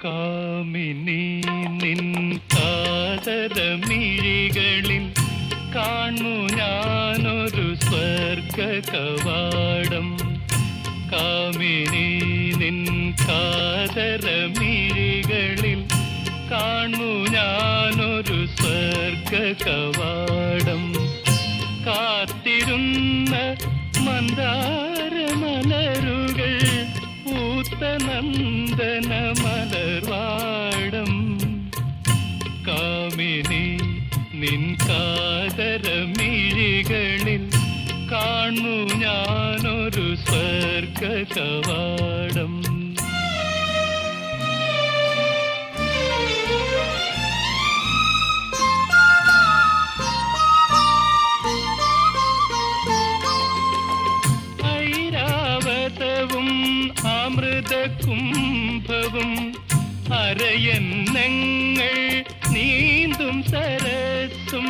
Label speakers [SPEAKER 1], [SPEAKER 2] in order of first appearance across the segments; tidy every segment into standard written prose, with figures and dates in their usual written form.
[SPEAKER 1] കാമിനി നിൻ കാതരമിഴികളിൽ കാണു ഞാനൊരു സ്വർഗ കവാടം. കാമിനി നിൻ കാതരമിഴികളിൽ കാണു ഞാനൊരു സ്വർഗ കവാടം. കാത്തിരുന്ന മന്ദാരമലരുകൾ പൂത്ത നന്ദന മലർവാടം. കാമിനി നിൻ കാതരമിഴികളിൽ കാണു ഞാനൊരു സ്വർഗ കവാടം. അമൃതകുംഭവും അരയന്നങ്ങൾ നീന്തും സരസ്സും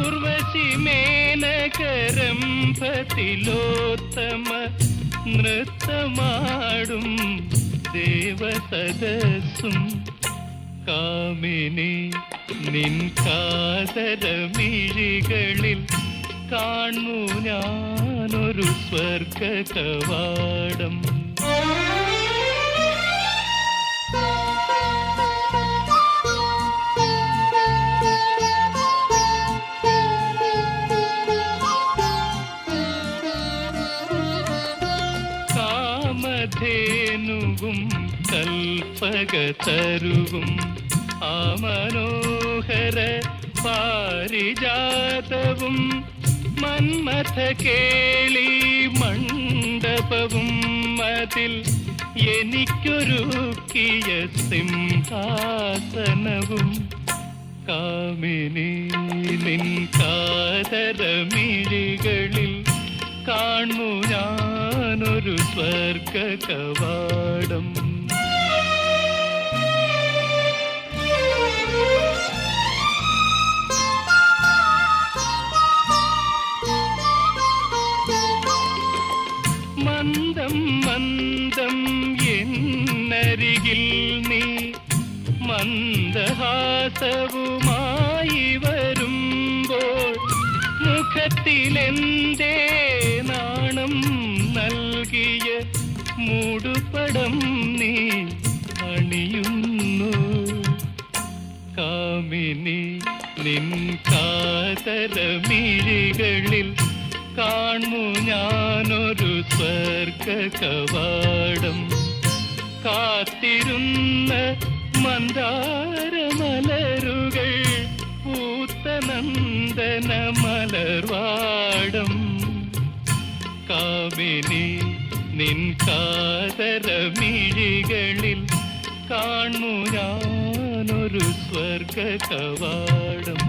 [SPEAKER 1] ഉർവശി മേനകരംഭത്തിലോത്തമ നൃത്തമാടും ദേവസദസ്സും. കാമിനി നിൻ കാതരമിഴികളിൽ കാണു ഞാനൊരു സ്വർഗ കവാടം. കാമധേനുവും കൽപ്പകതരുവും ആ മനോഹര പാരിജാതവും മന്മഥ കേളി മണ്ഡപവും അതിൽ എനിക്കൊരുക്കിയ സിംഹാസനവും. കാമിനി നിൻ കാതരമിഴികളിൽ കാണു ഞാനൊരു സ്വർഗ കവാടം. മന്ദം മന്ദം എന്നരികിൽ നീ മന്ദഹാസവുമായി വരുമ്പോൾ മുഖത്തിലെന്തേ നാണം നൽകിയ മൂടുപടം നീ അണിയുന്നു. കാമിനി നിൻ കാതരമിഴികളിൽ കാണു ഞാനൊരു സ്വർഗ കവാടം. കാത്തിരുന്ന മന്ദാരമലരുകൾ പൂത്ത നന്ദന മലർവാടം. കാമിനി നിൻ കാതരമിഴികളിൽ കാണു ഞാനൊരു സ്വർഗ കവാടം.